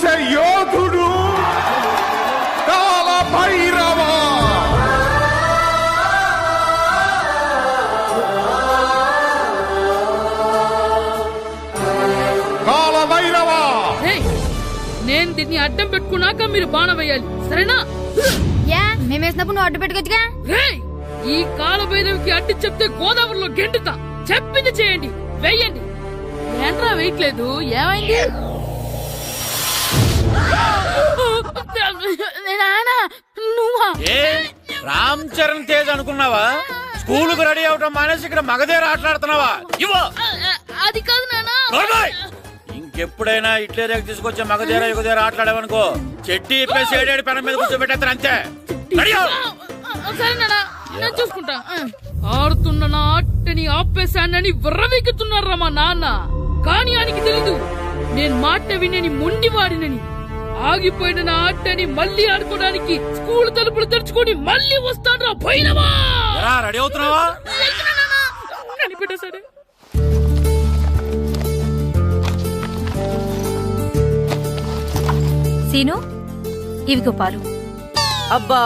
వచ్చే యోధుడు కాల భైరవ. కాల భైరవ, నేను దీన్ని అడ్డం పెట్టుకున్నాక మీరు బాణం వేయాలి, సరేనా? మేము వేసినప్పుడు నువ్వు అడ్డు పెట్టుకోవచ్చుగా. ఈ కాల భైరవికి అడ్డు చెప్తే గోదావరిలో గెంటుతా. చెప్పింది చేయండి, వెయ్యండి. ఏంట్రా వేయట్లేదు, ఏమైంది? నువ్వా? రామ్ చరణ్ తేజ్ అనుకున్నావా? స్కూలుకు రెడీ అవటం మానేసి ఇక్కడ మగధేర ఆటలాడుతున్నావా? ఇవ్వ. అది కాదు నానా. ఇంకెప్పుడైనా ఇట్లే రేపు తీసుకొచ్చే మగధేర యుగధేర ఆటలాడేవనుకో చెట్టి ఇప్పేసి ఏడేడు పెనం మీద కూర్చోబెట్టేస్తారు అంతే. సరే నానా, నేను చూసుకుంటా. ఆడుతున్న నా ఆటని ఆపేశానని విర్రవీగుతున్నారా మా నాన్న. కానీ ఆయనకి తెలీదు నేను మాట వినని మొండివాడినని. ఆగిపోయిన నా ఆటని మళ్ళీ ఆడుకోవడానికి స్కూల్ తలుపులు తెరుచుకొని మళ్ళీ వస్తాడ్రా భైరవా. రెడీ అవుతున్నావా? కనిపెట్టేశాడే. సీను, ఇవిగో పాలు. అబ్బా,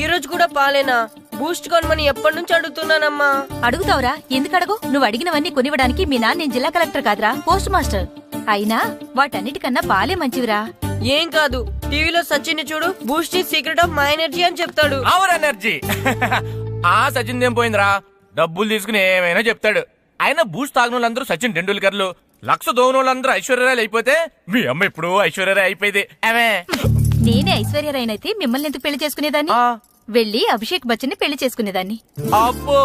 ఈ రోజు కూడా పాలేనా? బూస్ట్ కొనమని ఎప్పటి నుంచి అడుగుతున్నానమ్మా. అడుగుతావురా, ఎందుకు అడగు? నువ్వు అడిగినవన్నీ కొనివ్వడానికి మీ నాన్న నేను జిల్లా కలెక్టర్ కాదురా, పోస్ట్ మాస్టర్. అయినా వాటన్నిటికన్నా పాలే మంచివిరా. ఏం కాదు, టీవీలో సచిన్ చూడు, Boost is secret of my energy అని చెప్తాడు. Our energy. ఆ సచిన్ ఏం పోయిందిరా, డబ్బులు తీసుకుని ఏమైనా చెప్తాడు. ఆయన బూస్ట్ తాగినోళ్ళందరూ సచిన్ టెండూల్కర్లు, లక్ష దోనోళ్ళందరూ ఐశ్వర్యరాయలు అయిపోతే మీ అమ్మ ఇప్పుడు ఐశ్వర్యరాయ్ అయిపోయింది. నేనే ఐశ్వర్యరాయనైతే మిమ్మల్ని ఎందుకు పెళ్లి చేసుకునేదాన్ని? వెళ్ళి అభిషేక్ బచ్చన్ ని పెళ్లి చేసుకునేదాన్ని. అబ్బో,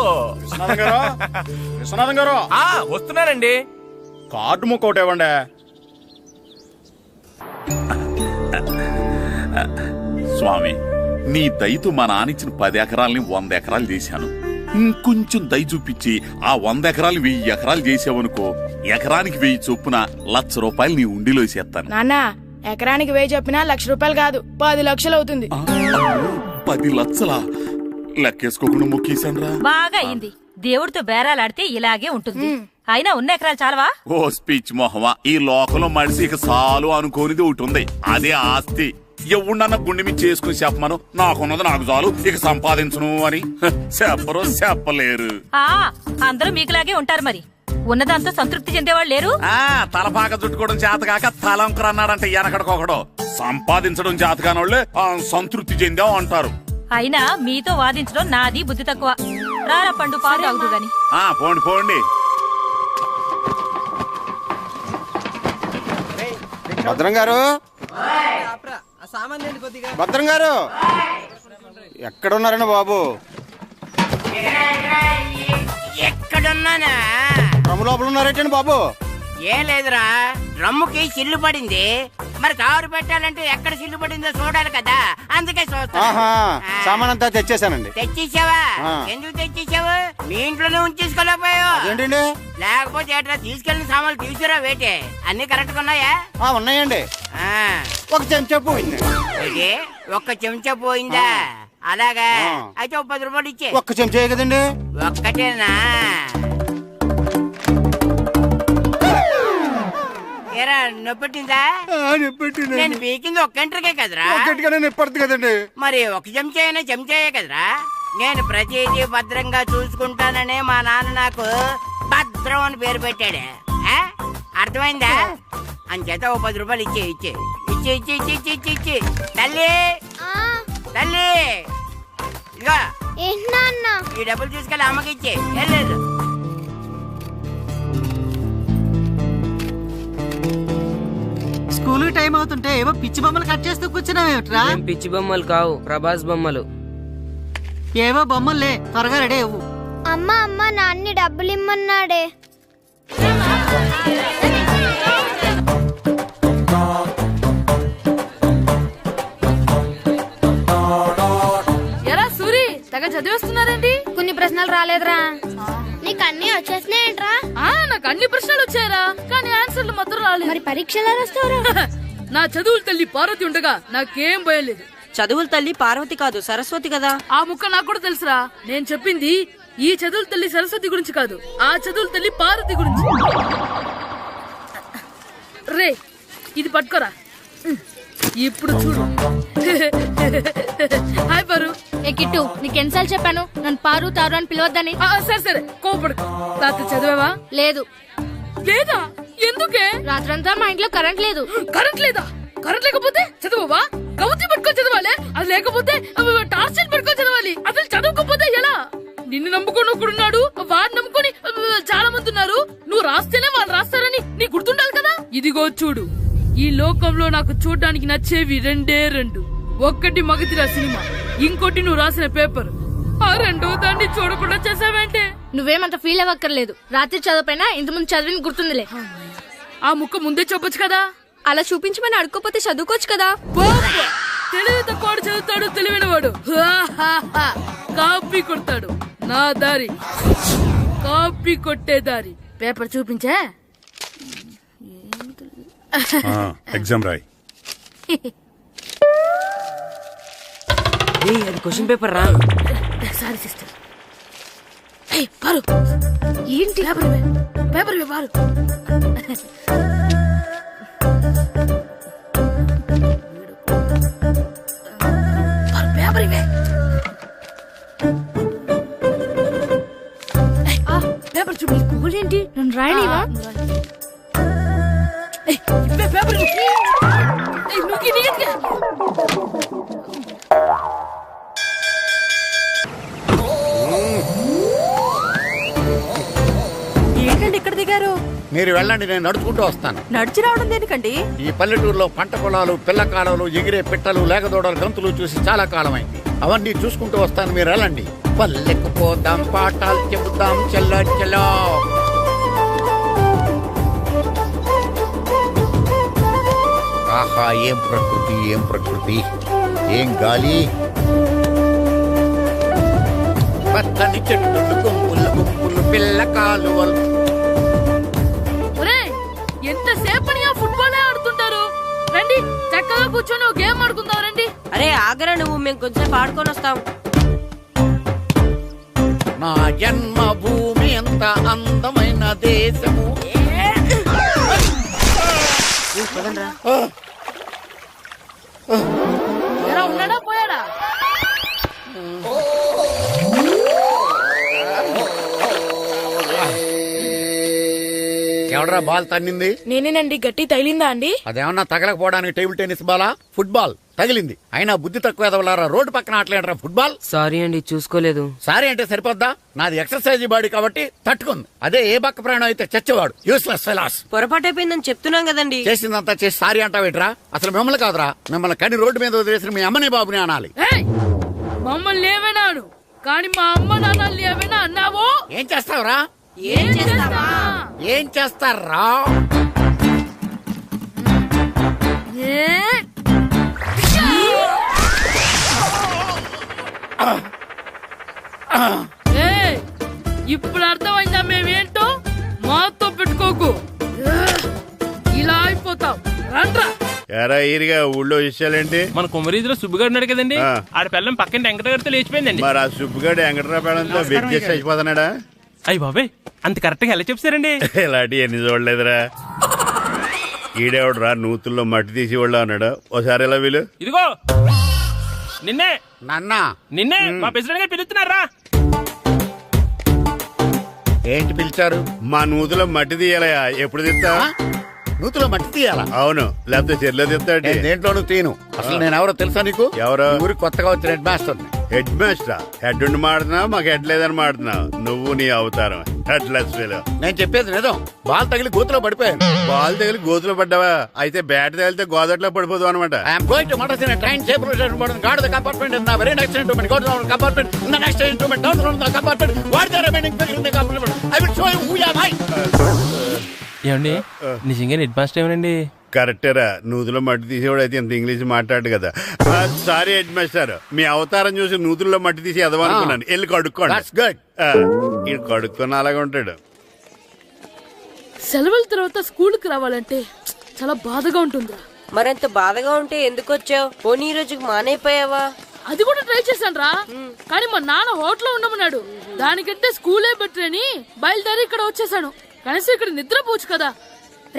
విశ్వనాథం గారు వస్తున్నారండి. కార్డు ముక్కోటి ఇవ్వండి. స్వామి, నీ దయతో మా నానిచ్చిన 10 ఎకరాలని 100 ఎకరాలు చేశాను. ఇంకొంచెం దయ చూపించి ఆ 100 ఎకరాలు 1000 ఎకరాలు చేసావనుకో, ఎకరానికి 1000 చొప్పున 1,00,000 రూపాయలు నీ ఉండిలో వేసేస్తాను. నాన్న, ఎకరానికి 1000 చెప్పినా 1,00,000 రూపాయలు కాదు, 10 లక్షలు అవుతుంది. 10 లక్షలా? లెక్కేసుకోకుండా మొక్కేశాను రా. బాగా అయింది. దేవుడితో బేరాలాడితే ఇలాగే ఉంటుంది. అయినా ఉన్న ఎకరాలు చాలవా? ఓ స్పీచ్ మొహమా, ఈ లోకంలో మనిషి ఇక చాలు అనుకోనిది ఒకటి ఉంది, అదే ఆస్తి. ఎవడన్నా గుండె మీద చేసుకుని చెప్పమను, నాకున్నది నాకు చాలు, ఇక సంపాదించను అని చెప్పరు, చెప్పలేరు. అందరూ మీకులాగే ఉంటారు మరి. ఉన్నదాంతో సంతృప్తి చెందేవాళ్ళు లేరు. తలపాక చుట్టుకోవడం చేతకాక తలంకర అన్నాడంటే వెనకడకొకడు. సంపాదించడం చేతకానోళ్లే సంతృప్తి చెందావు అంటారు. అయినా మీతో వాదించడం నాది బుద్ధి తక్కువ. రారా పండు, పాలు తాగుదు గాని. పోండి పోండి. భద్రం గారు, భద్రం గారు ఎక్కడున్నారండి బాబు? ఎక్కడున్నానా? డ్రమ్ము లోపల ఉన్నారేటండి బాబు? ఏం లేదురా, డ్రమ్ముకి చిల్లు పడింది. మరి కారు పెట్టాలంటే ఎక్కడ చిల్లు పడిందో చూడాలి కదా, అందుకే చూస్తా. సామాన్ అంతా తెచ్చేసానండి. తెచ్చేసావా? ఎందుకు తెచ్చేసావు? మీ ఇంట్లోనే ఉంచేసుకోలేకపోయావు ఏంటండి? లేకపోతే ఎట్లా తీసుకెళ్లిన సామాన్లు తీసుకురా వేటే. అన్ని కరెక్ట్ గా ఉన్నాయా? ఉన్నాయండి. ఒక చెంచా పోయింది. ఒక్క చెంచా పోయిందా? అలాగా, అయితే 10 రూపాయలు ఇచ్చే. ఒక్క చెంచా కదండి? ఒక్కటేనా? ఏరా, నొప్పెట్టిందా? నేను పీకింది ఒక్క గంటకే కదరా. నొప్పడుతుంది కదండి. మరి ఒక చెంచాయనే చెంచాయే కదరా. నేను ప్రతిదీ భద్రంగా చూసుకుంటాననే మా నాన్న నాకు భద్రం అని పేరు పెట్టాడు. అర్థమైందా? అంచేత 10 రూపాయలు ఇచ్చే ఇచ్చే ఇచ్చే ఇచ్చే ఇచ్చే ఇచ్చే ఇచ్చే. తల్లి తల్లి, ఇదిగో ఈ డబ్బులు తీసుకెళ్ళి అమ్మకి ఇచ్చే. వెళ్ళలేదు. స్కూల్ టైం అవుతుంటే ఏవో పిచ్చి బొమ్మలు కట్ చేస్తూ కూర్చున్నావేమిట్రా? పిచ్చి బొమ్మలు కావు, ప్రభాస్ బొమ్మలు. ఏవో బొమ్మలే, త్వరగా రెడీ అవ్వు. అమ్మ నాన్ని డబ్బులు ఇమ్మన్నాడే. ఎరా సూరి, తెగ చదివేస్తున్నారండి. కొన్ని ప్రశ్నలు రాలేదురా. నీకు అన్ని వచ్చేసినాయంట్రా? నాకు అన్ని ప్రశ్నలు వచ్చాయరా, కానీ ఆన్సర్లు మాత్రం రాలేదు. మరి పరీక్షలు రాస్తావురా? నా చదువుల తల్లి పార్వతి ఉండగా నాకేం భయం లేదు. చదువుల తల్లి పార్వతి కాదు, సరస్వతి కదా. ఆ ముక్క నాకు కూడా తెలుసురా. నేను చెప్పింది ఈ చదువుల తల్లి సరస్వతి గురించి కాదు, ఆ చదువుల తల్లి పార్వతి గురించి. రే, ఇది పట్టుకోరా. ఇప్పుడు చూడు. హాయ్ పారు. ఏ కిట్టు నీకు ఎన్నిసార్లు చెప్పాను నన్ను పారు తారు అని పిలవద్దని. సరే సరే కోపడకు. రాత్రి చదివావా? లేదు. లేదా? ఎందుకే? రాత్రంతా మా ఇంట్లో కరెంట్ లేదు. కరెంట్ లేదా? కరెంట్ లేకపోతే చదవవా? కవిత పట్టుకొని చదవాలి. అది లేకపోతే టార్చ్ పట్టుకొని చదవాలి. అసలు చదవకపోతే ఎలా? నిన్ను నమ్ముకొని ఒకడున్నాడు, వాడిని నమ్ముకొని చాలా మంది ఉన్నారు. నువ్వు రాస్తేనే వాళ్ళు రాస్తారని నీ గుర్తుండాలి కదా. ఇదిగో చూడు, ఈ లోకంలో నాకు చూడడానికి నచ్చేవి రెండే రెండు. ఒక్కటి మగతిరా సినిమా, ఇంకోటి నువ్వు రాసిన పేపర్. ఆ రెండో దాన్ని చూడకుండా చేసావేంటే? నువ్వేమంత ఫీల్ అవ్వక్కర్లేదు. రాత్రి చదవపోయినా ఇంతకుముందు చదివిన గుర్తుందిలే. ఆ ముక్క ముందే చెప్పొచ్చు కదా. అలా చూపించమని అడుక్కోపోతే చదువుకోవచ్చు కదా. తెలివి తక్కువ చదువుతాడు, తెలివైన వాడు కాపీ కొడతాడు. నా దారి కాపీ కొట్టే దారి. పేపర్ చూపించే. ఎగ్జామ్ రాయ్. అది క్వశ్చన్ పేపర్ రా. Sorry sister. పారు ఏంటి? పేపర్ పారు. పేపర్ ఇవే. పేపర్ చూపి. స్కూల్ ఏంటి నన్ను రాయలేవా? పేపర్ ఏంటండి ఇక్కడ దిగారు? మీరు వెళ్ళండి, నేను నడుచుకుంటూ వస్తాను. నడిచి రావడం దేనికండి? ఈ పల్లెటూరులో పంట పొలాలు, పిల్ల కాలువలు, ఎగిరే పిట్టలు, లేకదోడలు, గంతులు చూసి చాలా కాలం అయింది. అవన్నీ చూసుకుంటూ వస్తాను, మీరు వెళ్ళండి. పల్లెకు పోదాం, పాఠాలు చెబుతాం, చెల్లో చెల్లో. ఆహా, ఏం ప్రకృతి, ఏం ప్రకృతి, ఏం గాలి. పచ్చని చెట్లు, గుంపులు గుంపులు, పిల్ల కాలువలు. ఎంతసేపని ఆ ఫుట్బాల్ ఆడుతుంటారు. రండి చక్కగా కూర్చొని ఒక గేమ్ ఆడుకుందాం. రండి. అరే ఆగరా నువ్వు, మేము కొంచెం ఆడుకొని వస్తాం. నా జన్మభూమి ఎంత అందమైన దేశము. ఉన్నాడా పోయాడా? ఎవడరా బాల్ తన్నింది? నేనేనండి. గట్టి తగిలిందా అండి? అదేమన్నా తగలకపోవడానికి టేబుల్ టెన్నిస్ బాలా, ఫుట్బాల్ తగిలింది. అయినా బుద్ధి తక్కువ ఎదవలారా, రోడ్డు పక్కన ఆటలేడరా ఫుట్బాల్. సారీ అండి, చూసుకోలేదు. సారీ అంటే సరిపోద్దా? నాది ఎక్సర్సైజ్ బాడీ కాబట్టి తట్టుకుంది. అదే ఏ బక్క ప్రాణం అయితే చచ్చేవాడు. Useless fellas. పొరపాటు అయిపోయిందని చెప్తున్నాం కదండి. చేసిందంతా చేసి సారీ అంటావేట్రా? అసలు మిమ్మల్ని కాదురా, మిమ్మల్ని కని రోడ్డు మీద వదిలేసిన మీ అమ్మని బాబుని అనాలి. మమ్మల్ని ఏమైనాను కానీ మా అమ్మ నాన్నల్ని ఏమైనా అన్నావో? ఏం చేస్తావురా? ఏం చేస్తావా? ఏం చేస్తారా? ఇప్పుడు అర్థమైందా మేమేంటో? మాతో పెట్టుకోకు, ఇలా అయిపోతాం. రండ్రా. ఎరా ఈరిగా ఊళ్ళో విషయాలేంటి? మన కుమరీధిలో సుబ్బుగాడు ఉన్నాడు కదండి, ఆడ పిల్లం పక్కన వెంకటగారితో లేచిపోయిందండి. మరి ఆ సుబ్బుగాడు వెంకటరావు పేడంతో వెచ్చేసి అయిపోతున్నాడా? అయ్యి బాబాయ్, అంత కరెక్ట్ గా ఎలా చెప్తారండి? ఇలాంటి ఎన్ని చూడలేదురా. ఈడేవాడురా నూతుల్లో మట్టి తీసి వాళ్ళు అన్నాడు. ఓసారి ఎలా వీలు? ఇదిగో నిన్నే నాన్న, నిన్నే మా ప్రెసిడెంట్ గారు పిలుస్తున్నారా? ఏంటి పిలిచారు? మా నూతులో మట్టి తీయాలయా. ఎప్పుడు తీస్తా? నూతులో మట్టి తీయాలా? అవును, లేకపోతే చెర్లో తీస్తాడు. దేంట్లోనూ తీను. అసలు నేను ఎవరో తెలుసా నీకు? ఎవరో? ఊరికి కొత్తగా వచ్చిన head master. Head master? Head ఉండి మాడుతున్నావు, మాకు హెడ్ లేదని మాడుతున్నావు. నువ్వు నీ అవతారం హెడ్ లెస్ ఫెలో. నేను చెప్పేది నిజం. బాల్ తగిలి గోతులో పడిపోయాను. బాల్ తగిలి గోతులో పడ్డావా? అయితే బ్యాట్ తగిలితే గోదట్లో పడిపోదు అనమాట. I'm going to motor in train safe guard the compartment in the very next instrument. Go to the compartment in the next instrument. Down the compartment. What the remaining people in the compartment? I will show you who you are. ఏమండి నిజంగా head master ఏమనండి? కరెక్టేరా, నూతులో మట్టి తీసేవాడు అయితే ఇంత English మాట్లాడు కదా. Sorry head master, మీ అవతారం చూసి నూతుల్లో మట్టి తీసి ఎదవనుకున్నాను. వెళ్ళి కడుక్కోండి. ఈడు కడుక్కొని అలాగే ఉంటాడు. సెలవుల తర్వాత స్కూల్ కి రావాలంటే చాలా బాధగా ఉంటుందిరా. మరంత బాధగా ఉంటే ఎందుకు వచ్చావు? పోనీ ఈ రోజుకి మానైపోయావా? అది కూడా ట్రై చేశాను రా, కానీ మా నాన్న హోటల్లో ఉండమన్నాడు. దానికంటే స్కూలే బెటర్ అని బయలుదేరి ఇక్కడ వచ్చేసాను. కనీసం ఇక్కడ నిద్రపోవచ్చు కదా.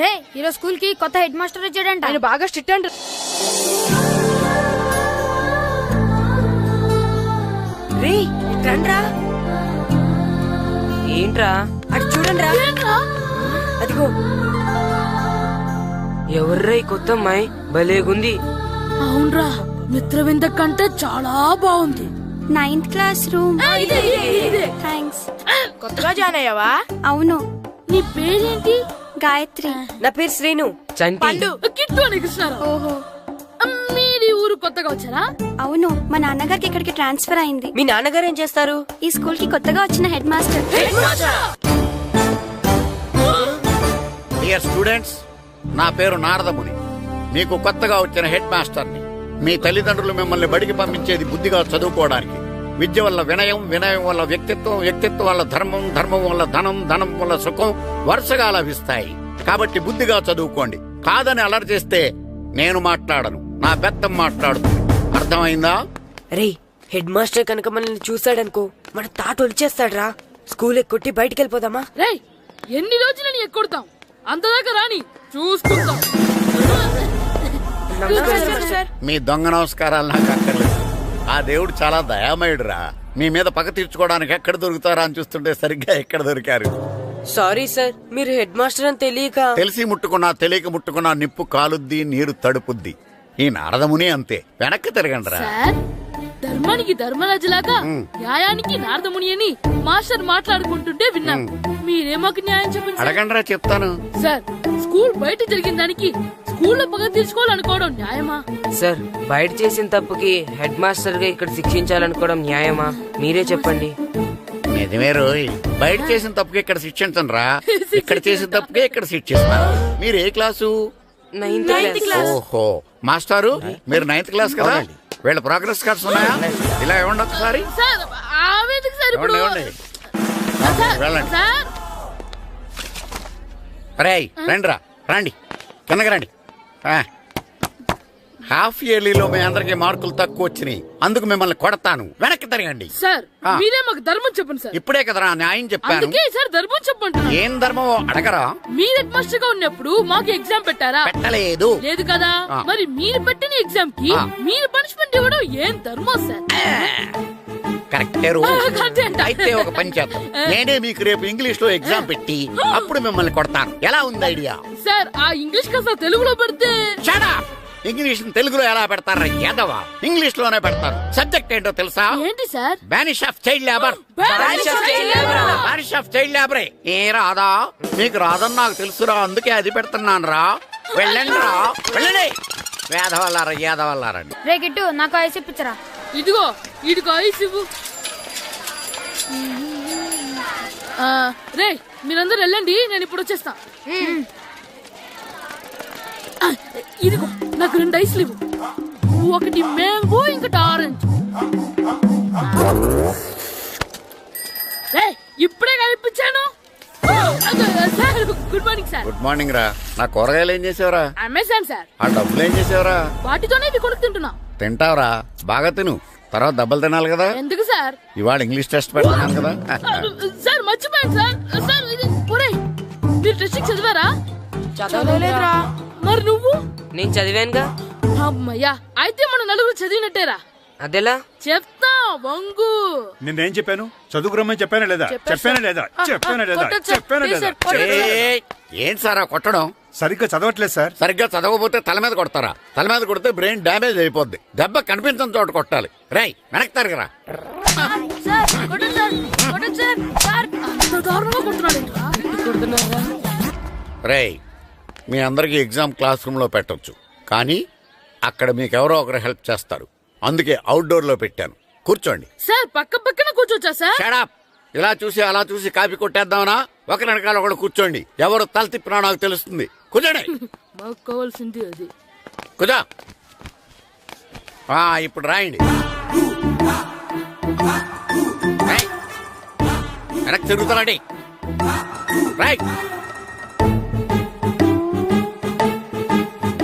రే, ఈరోజు స్కూల్ కి కొత్త హెడ్ మాస్టర్ వచ్చాడంట. ఆయన బాగా స్ట్రిక్ట్ అంట. రే రండ్రా. ఏంట్రా అటు చూడండి రా. అదిగో ఎవర్రా ఈ కొత్త అమ్మాయి, భలేగుంది. అవునరా, మిత్రవింద కంటే చాలా బాగుంది. 9th class room. థ్యాంక్స్. కొత్తగా జాయిన్ అయ్యావా? అవును. నీ పేరేంటి? గాయత్రి. నా పేరు శ్రీను. చంటి. కిట్టు అని కృష్ణారావు. ఓహో. మీరు ఊరు కొత్తగా వచ్చారా? అవును, మా నాన్నగారికి ఇక్కడికి ట్రాన్స్ఫర్ అయింది. మీ నాన్నగారు ఏం చేస్తారు? ఈ స్కూల్ కి కొత్తగా వచ్చిన హెడ్ మాస్టర్. డియర్ స్టూడెంట్స్, నా పేరు నారదముని. మీకు కొత్తగా వచ్చిన హెడ్ మాస్టర్ని. మీ తల్లిదండ్రులు మిమ్మల్ని బడికి పంపించేది బుద్ధిగా చదువుకోవడానికి. విద్య వల్ల వినయం, వినయం వల్ల వ్యక్తిత్వం, వ్యక్తిత్వం వల్ల ధర్మం, ధర్మం వల్ల ధనం, ధనం వల్ల సుఖం వరుసగా లభిస్తాయి. కాబట్టి బుద్ధిగా చదువుకోండి. కాదని అలర్ చేస్తే నేను మాట్లాడను, నా బెత్తం మాట్లాడుతుంది. అర్థమైందా? రే, హెడ్ మాస్టర్ కనుక మనల్ని చూసాడనుకో మన తాట ఒలిచేస్తాడ్రా. స్కూల్ ఎక్కొట్టి బయటికి వెళ్ళిపోదామా? రే, ఎన్ని రోజులని ఎక్కొడతాం? అంతదాకా రాని చూసుకుంటాం. మీ దొంగ నమస్కారాలు నాకు అక్కర్లేదు. ఆ దేవుడు చాలా దయామయుడురా. మీ మీద పగ తీర్చుకోవడానికి ఎక్కడ దొరుకుతారా అని చూస్తుంటే సరిగ్గా ఎక్కడ దొరికారు. సారీ సార్, మీరు హెడ్ మాస్టర్ అని తెలియక. తెలిసి ముట్టుకున్నా తెలియక ముట్టుకున్నా నిప్పు కాలుద్ది, నీరు తడుపుద్ది. ఈ నారదముని అంతే. వెనక్కి తిరగండిరా. సార్, ధర్మానికి ధర్మరాజులాగా న్యాయానికి నారదముని అని మాస్టర్ మాట్లాడుకుంటుంటే విన్నాం. మీరేమాకు న్యాయం చెప్పండి. అడగండిరా, చెప్తాను. సార్, స్కూల్ బయట జరిగిన దానికి స్కూల్లో పగ తీర్చుకోవాలనుకోవడం న్యాయమా? సార్, బయట చేసిన తప్పుకి హెడ్ మాస్టర్ గా ఇక్కడ శిక్షించాలనుకోవడం న్యాయమా? మీరే చెప్పండి. నిజమే రోయ్, బయట చేసిన తప్పుకి ఇక్కడ శిక్షించండి రా. ఇక్కడ చేసిన తప్పుకే ఇక్కడ శిక్షిస్తున్నారు. మీరు ఏ క్లాసు? 9th class. ఓహో, మాస్టారు మీరు 9th క్లాస్ కదా? వీళ్ళ ప్రోగ్రెస్ కార్డ్స్ ఉన్నాయా? ఇలా ఇవ్వండి ఒకసారి. సార్, ఆవేదకు సార్ ఇప్పుడు. వెళ్ళండి. సార్, రేయ్ రండిరా, రండి కిందకి రండి. హాఫ్ ఇయర్లీలో మీ అందరికి మార్కులు తక్కువ వచ్చినాయి, అందుకు మిమ్మల్ని కొడతాను. వెనక్కి తిరగండి. సార్, మీరే మాకు ధర్మం చెప్పండి సార్. ఇప్పుడే కదరా న్యాయం చెప్పాను. అందుకే సార్ ధర్మం చెప్పండి. ఏం ధర్మమో అడగరా? మీరు హెడ్ మాస్టర్ గా ఉన్నప్పుడు మాకు ఎగ్జామ్ పెట్టారా? పెట్టలేదు. లేదు కదా? మరి మీరు పెట్టిన ఎగ్జామ్ కి మీరు పనిష్మెంట్ ఇవ్వడం ఏం ధర్మం సార్? కరెక్టే. అయితే ఒక పని చేద్దాం, నేనే మీకు రేపు ఇంగ్లీష్ లో ఎగ్జామ్ పెట్టి అప్పుడు మిమ్మల్ని కొడతాను. ఎలా ఉంది ఐడియా? సార్, ఆ ఇంగ్లీష్ కాస్త తెలుగులో పెడితే. ఇంగ్లీష్ తెలుగులో ఎలా పెడతారా యాదవా? ఇంగ్లీష్ లోనే పెడతారు. సబ్జెక్ట్ ఏంటో తెలుసా? ఏంటి sir? Banish of child labour. Banish of child లేబరే. ఏ రాదా? మీకు రాదని నాకు తెలుసురా, అందుకే అది పెడుతున్నాను రా. వెళ్ళండి రా, వెళ్ళండి. వేదవల్లారా, యాదవల్లారండి. రే గిట్టు, నాకు ఐస్ ఇప్పించరా. ఇదిగో ఇదిగో ఐస్ ఇవ్వు. రే, మీరందరూ వెళ్ళండి, నేను ఇప్పుడు వచ్చేస్తా. ఇదిగో నాకు 2 ఐస్లు ఇవ్వు. ఒకటి మ్యాంగో, ఇంకటి ఆరెంజ్. ఇప్పుడే కనిపించాను. Sir, good morning sir. Good morning రా. నా కూరగాయలు ఏం చేసావరా? Amazon sir. ఆ డబ్బులు ఏం చేసావరా? వాటితోనే ఇది కొనుక్కు తింటున్నా. తింటావరా? బాగా తిను, తర్వాత దెబ్బలు తినాలి కదా. ఎందుకు సార్? ఇవాళ ఇంగ్లీష్ టెస్ట్ పెడతాను కదా. సార్, మర్చిపోయాను సార్. సార్, ఇది మీరు టెస్టింగ్ చదివారా? చదవలేదురా. మరి నువ్వు? నేను చదివానుగా. అమ్మయ్యా, అయితే మన నలుగురు చదివినట్టేరా. అదెలా? చెప్తా వంగు. నిన్నేం చెప్పాను? చదువుకురమ్మని చెప్పానా లేదా? చెప్పానా లేదా? చెప్పానా లేదా? చెప్పానా లేదా? ఏం సార్ కొట్టడం? సరిగ్గా చదవట్లేదు సార్. సరిగ్గా చదవకపోతే తల మీద కొడతారా? తల మీద కొడితే బ్రెయిన్ డ్యామేజ్ అయిపోద్ది. దెబ్బ కనిపించని చోట కొట్టాలి. రై వెనక్కి తరగరా. రై, మీ అందరికి ఎగ్జామ్ క్లాస్ రూమ్ లో పెట్టొచ్చు, కానీ అక్కడ మీకు ఎవరో ఒకరు హెల్ప్ చేస్తారు. అందుకే అవుట్డోర్ లో పెట్టాను. కూర్చోండి. సార్, పక్క పక్కన కూర్చోచ్చా సార్? Shut up. ఇలా చూసి అలా చూసి కాపీ కొట్టేద్దామనా? ఒకరి వెనకాల ఒకడు కూర్చోండి. ఎవరు తల తిప్పినా నాకు తెలుస్తుంది. కూర్చోండి. మాకు కావాల్సింది అది. కూర్చో. ఇప్పుడు రాయండి. వెనక్కి తిరుగుతారండి. రాయ్.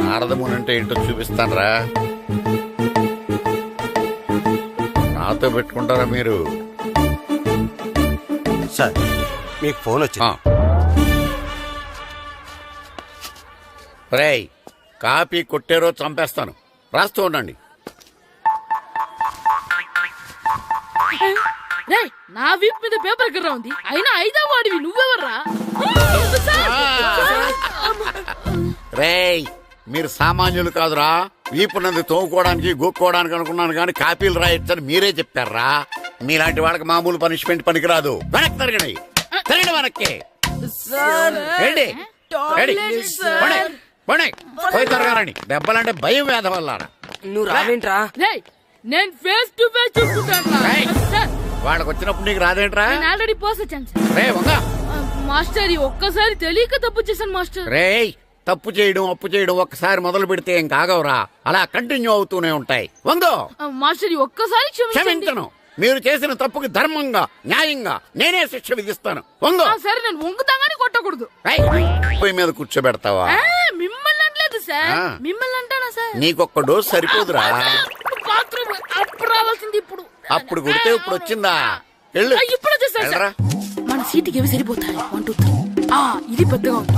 నారదముని అంటే ఏంటో చూపిస్తాను రా. నాతో పెట్టుకుంటారా మీరు? సార్, మీకు ఫోన్ వచ్చింది. రేయ్, కాపీ కొట్టారో చంపేస్తాను. రాస్తూ ఉండండి. నా వీపు మీద పేపర్ కర్ర ఉంది, అయినా 5వ వాడివి నువ్వెవర్రా? రేయ్, మీరు సామాన్యులు కాదురా. వీపున్నది తోముకోవడానికి గోక్కోవడానికి అనుకున్నాను కానీ కాపీలు రాయొచ్చని మీరే చెప్పారా. మీలాంటి వాళ్ళకి మామూలు పనిష్మెంట్ పనికిరాదు. వెనక్కి తిరగండి, తిరగండి వెనక్కి. పోయి తిరగారండి. దెబ్బలంటే భయం వేద వల్ల. నువ్వు రావేంట్రా? నేను ఫేస్ టు ఫేస్ చూసుకుంటాను. వాళ్ళకి వచ్చినప్పుడు నీకు రాదేంట్రా? ఆల్రెడీ పోస్ వచ్చాను మాస్టర్. ఒక్కసారి తెలియక తప్పు చేశాను మాస్టర్. రేయ్, తప్పు చేయడం అప్పు చేయడం ఒక్కసారి మొదలు పెడితే ఏం కాగవరా, అలా కంటిన్యూ అవుతూనే ఉంటాయి. వందో మాస్టర్, ఒక్కసారి క్షమించను. మీరు చేసిన తప్పుకి ధర్మంగా న్యాయంగా నేనే శిక్ష విధిస్తాను. వందో. సరే, నేను వంగుతాగానే కొట్టకూడదు. పొయ్యి మీద కూర్చోబెడతావా? మిమ్మల్ని అనలేదు సార్, మిమ్మల్ని అంటానా సార్? నీకొక్క డోసు సరిపోదురా. బాత్రూమ్ అప్పుడు రావాల్సింది ఇప్పుడు. అప్పుడు కొడితే ఇప్పుడు వచ్చిందా? వెళ్ళు. ఇప్పుడు వచ్చేసా. మన సీటుకి ఏవి సరిపోతాయి? 1 2 3. ఇది పెద్దగా ఉంది.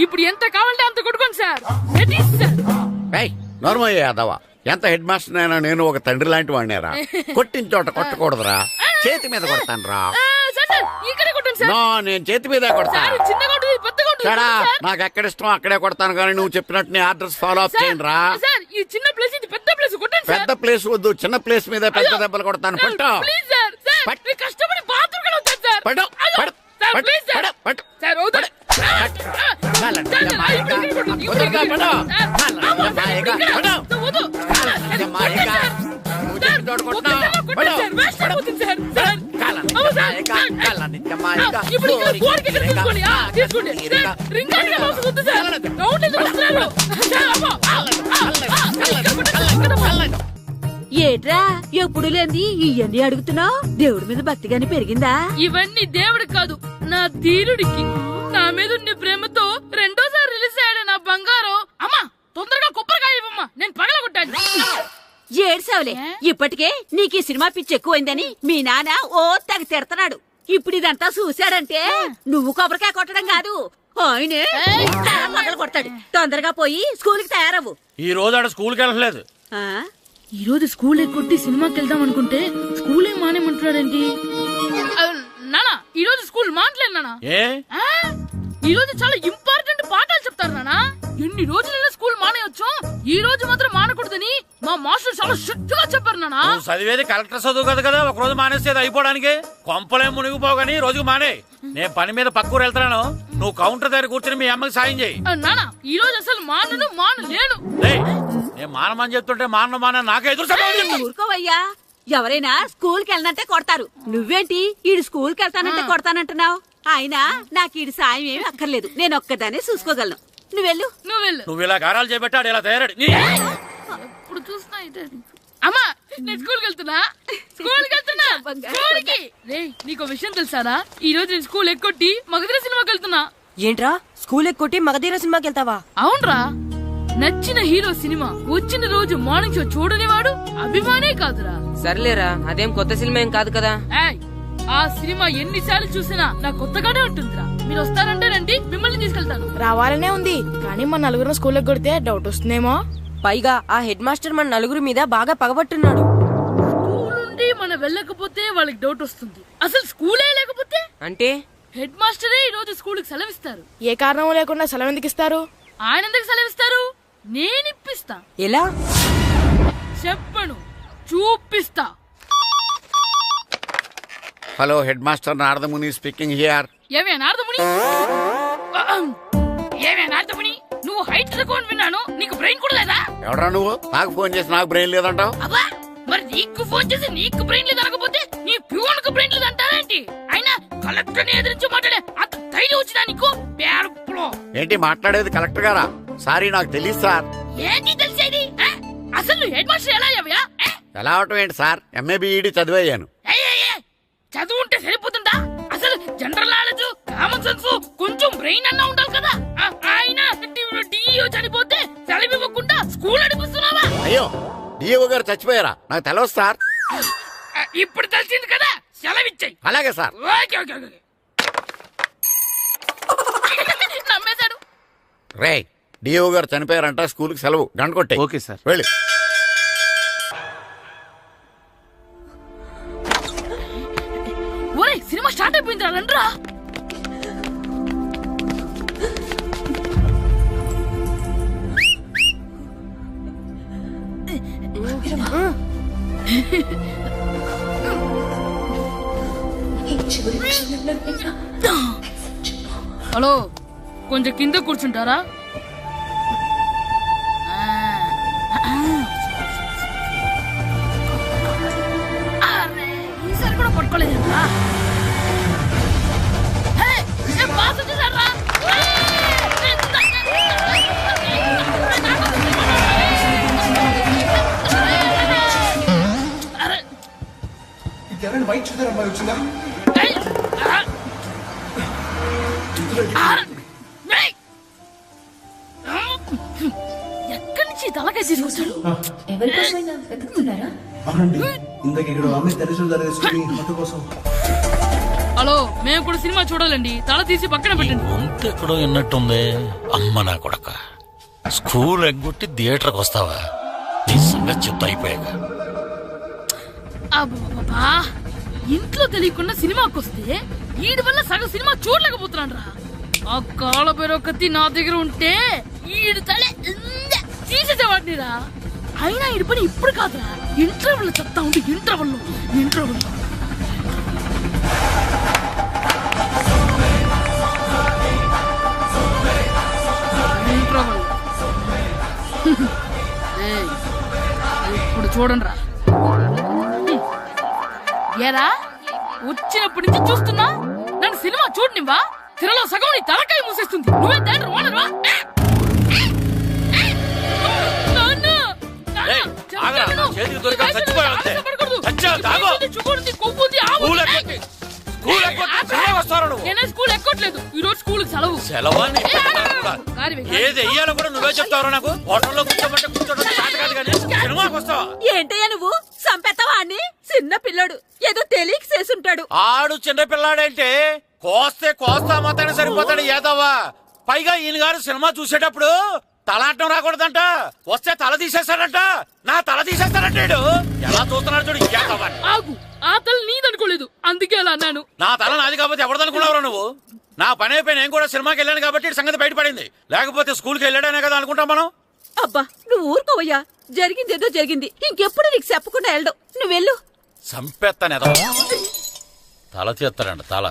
ఇప్పుడు ఎంత కావాలంటే అంత కొట్టుకోండి సార్. నోర్మయ్య యాదవ, ఎంత హెడ్ మాస్టర్ అయినా నేను ఒక తండ్రి లాంటి వాడినేరా. కొట్టిన చోట కొట్టకూడదురా, చేతి మీద కొడతాను రా. నేను చేతి మీద కొడతాను. నాకు ఎక్కడ ఇష్టం అక్కడే కొడతాను, కానీ నువ్వు చెప్పినట్టు నీ ఆర్డర్స్ ఫాలో అప్ చేయండి రా. పెద్ద ప్లేస్ వద్దు, చిన్న ప్లేస్ మీద పెద్ద దెబ్బలు కొడతాను. పట్టు ఏట్రా ఎప్పుడు లేని ఇవన్నీ అడుగుతున్నావు? దేవుడి మీద భక్తిగాని పెరిగిందా? ఇవన్నీ దేవుడి కాదు, నా ధీరుడికి. నా మీద ఉన్న ప్రేమతో 2వ సారి రిలీజ్ అయ్యాడు నా బంగారం. అమ్మా, తొందరగా కొబ్బరికాయ ఇవ్వమ్మా, నేను పగలగొట్టాను. ఏడ్సావులే, ఇప్పటికే నీకు ఈ సినిమా పిచ్చి ఎక్కువైందని మీ నాన్న ఓ తెగ తిడతాడు. ఇప్పుడు ఇదంతా చూశాడంటే నువ్వు కొబ్బరికాయ కొట్టడం కాదు, ఆయనే పగల కొడతాడు. తొందరగా పోయి స్కూల్ కి తయారవు. ఈ రోజు ఆడ స్కూల్కి వెళ్ళలేదు. ఈ రోజు స్కూల్ ఎక్కొట్టి సినిమాకి వెళ్దాం అనుకుంటే స్కూల్ ఏం మానేమంటున్నాడేంటి? నానా, ఈ రోజు స్కూల్ మానట్లేదు నానా. ఈ రోజు చాలా ఇంపార్టెంట్ పాఠాలు చెప్తారు నానా. ఎన్ని రోజులైనా స్కూల్ మానేయొచ్చు, ఈ రోజు మాత్రం మానకూడదని మా మాస్టర్ చాలా స్ట్రిక్ట్ గా చెప్పారు నానా. చదివేది కలెక్టర్ చదువు కదా కదా, ఒక రోజు మానేస్తే అయిపోవడానికి. కొంపలేం మునిగిపోగాని రోజుకు మానే. నేను పని మీద పక్కూరు వెళ్తున్నాను, నువ్వు కౌంటర్ దగ్గర కూర్చొని మీ అమ్మకి సాయం చేయి. నానా, ఈ రోజు అసలు మానలేను. నేను మానమని చెప్తుంటే మాన నాకే ఎదురు. ఊరుకోవయ్యా, ఎవరైనా స్కూల్ కి వెళ్ళనంటే కొడతారు. నువ్వేంటి ఈడు స్కూల్ కి వెళ్తానంటే కొడతానంటున్నావు? అయినా నాకు ఈడు సాయం ఏమి అక్కర్లేదు, నేను ఒక్కదానే చూసుకోగలను. నువ్వెళ్ళు. నువ్వు ఇలా గారాలు చేపెట్టాడు ఇలా తయారాడు. ఇప్పుడు చూస్తున్నా అమ్మా, నేను స్కూల్కి వెళ్తున్నా. నీకు విషయం తెలుసారా? ఈ రోజు నేను స్కూల్ ఎక్కొట్టి మగధీర సినిమాకి వెళ్తున్నా. ఏంట్రా, స్కూల్ ఎక్కొట్టి మగధీర సినిమాకి వెళ్తావా? అవునరా, నచ్చిన హీరో సినిమా వచ్చిన రోజు మార్నింగ్ షో చూడనివాడు అభిమానే కాదురా. సర్లేరా, అదేం కొత్త సినిమా ఏం కాదు కదా. ఆ సినిమా ఎన్నిసార్లు చూసినా నాకు కొత్తగానే ఉంటుందిరా. మీరు వస్తారంటే రండి, మిమ్మల్ని తీసుకెళ్తాను. రావాలనే ఉంది, కానీ మన నలుగురు స్కూల్ కొడితే డౌట్ వస్తుందేమో. పైగా ఆ హెడ్ మాస్టర్ మన నలుగురి మీద బాగా పగబట్టున్నాడు. స్కూల్ నుండి మనం వెళ్ళకపోతే వాళ్ళకి డౌట్ వస్తుంది. అసలు స్కూలే లేకపోతే అంటే హెడ్ మాస్టరే ఈ రోజు స్కూల్ కి సెలవిస్తారు. ఏ కారణం లేకుండా సెలవు ఎందుకు ఇస్తారు? ఆయన ఎందుకు సెలవిస్తారు? నేను ఇప్పిస్తా. ఎలా చెప్పను, చూపిస్తా. Hello, head master Naradamuni speaking here. ఏమే నారదముని? నువ్వు హైట్ తక్కువ విన్నాను, నీకు బ్రెయిన్ కూడా లేదా? ఎవరా నువ్వు? నాకు ఫోన్ చేసి నాకు బ్రెయిన్ లేదంటావు? మరి నీకు ఫోన్ చేసి నీకు బ్రెయిన్ లేదనకపోతే నీ ప్యూన్ కు బ్రెయిన్ లేదంటారేంటి? అయినా కలెక్టర్ ని ఎదిరించి మాట్లాడే అంత ధైర్యం వచ్చినా నీకు? ఏంటి మాట్లాడేది? కలెక్టర్ గారా? సారీ, నాకు తెలియదు సార్. ఏంటి తెలిసేది? అసలు హెడ్ మాస్టర్ ఎలా అయ్యావా? ఎలా అవటం ఏంటి సార్, ఎంఏ బిఈడి చదివయ్యాను. చదువుంటే సరిపోతుందా? అసలు జనరల్ నాలెడ్జ్, కామన్ సెన్స్, కొంచెం బ్రెయిన్ అన్నా ఉండాలి కదా. ఆయన డిఇఓ చనిపోతే సెలవు ఇవ్వకుండా స్కూల్ నడిపిస్తున్నావా? అయ్యో, డిఇఓ గారు చచ్చిపోయారా? నాకు తెలియదు సార్. ఇప్పుడు తెలిసింది కదా, సెలవిచ్చాయి. అలాగే sir. Okay okay okay. Ray DO గారు చనిపోయారంట, స్కూల్కి సెలవు, గంట కొట్టే. Okay sir. వెళ్ళి. ఒరే సినిమా స్టార్ట్ అయిపోయిందిరా, రండ్రా. హలో, కొంచెం కింద కూర్చుంటారా? ఈసారి కూడా పట్టుకోలేదు. బయట చూద్దారమ్మా, వచ్చిందా? ఎక్కడి నుంచి తలకాయ తీసుకొచ్చాడు? ఇందాక ఇక్కడ అమ్మాయి తల్లి కోసం. హలో, మేము కూడా సినిమా చూడాలండి. తల తీసి పక్కన పెట్టండి. గొంతు ఎక్కడో విన్నట్టుంది. అమ్మ నా కొడక, స్కూల్ ఎగ్గొట్టి థియేటర్కి వస్తావా? నీ సంగతి చెప్తా అయిపోయాక. అబ్బా, ఇంట్లో తెలియకుండా సినిమాకి వస్తే వీడి వల్ల సగం సినిమా చూడలేకపోతున్నాను రా. ఆ కాళ్ళ పేరొకతి నా దగ్గర ఉంటే ఈడు తలే తీసేసేవాడిని రా. అయినా ఈడి పని ఇప్పుడు కాదురా, ఇంటర్వెల్ చెప్తా ఉంటే ఇంటర్వెల్ ఇప్పుడు చూడండి రా. ఏరా, వచ్చినప్పటి నుంచి చూస్తున్నా, నన్ను సినిమా చూడనివ్వా? తిరలో సగం నీ తలకాయ మూసేస్తుంది. నువ్వే దాని ఓనర్వా? నేనే స్కూల్ ఎక్కట్లేదు, ఈ రోజు స్కూల్ సెలవు. ఏది వెయ్యాలో కూడా నువ్వే చెప్తావు. నాకు హోటల్లో కూర్చోబట్టే కూర్చోడం కాదు కానీ సినిమాకి వస్తావా? ఏంటయ్యా నువ్వు సంపెత్తవా అని? చిన్న పిల్లడు ఏదో తెలియక చేసుంటాడు. ఆడు చిన్న పిల్లాడంటే కోస్తా మాత్రమే సరిపోతాడు ఏదవ్వా. పైగా ఈయన గారు సినిమా చూసేటప్పుడు తలాటం రాకూడదంట, వస్తే తల తీసేస్తాడంట. నా తల తీసేస్తాడంటాడు. ఎలా చూస్తున్నాడు చూడు. ఆగు, ఆ తల నీదనుకోలేదు, అందుకే అలా అన్నాను. నా తల నాది కాబట్టి ఎవరిదనుకున్నావురా నువ్వు? నా పని అయిపోయి నేను కూడా సినిమాకి వెళ్ళాను కాబట్టి సంగతి బయటపడింది. లేకపోతే స్కూల్కి వెళ్ళాడనే కదా అనుకుంటాం మనం. అబ్బా నువ్వు ఊరుకోవయ్యా, జరిగిందేదో జరిగింది. ఇంకెప్పుడు నీకు చెప్పకుండా వెళ్ళడు. నువ్వు వెళ్ళు. సంపెత్తనేదో తల తీస్తాడంట, తల.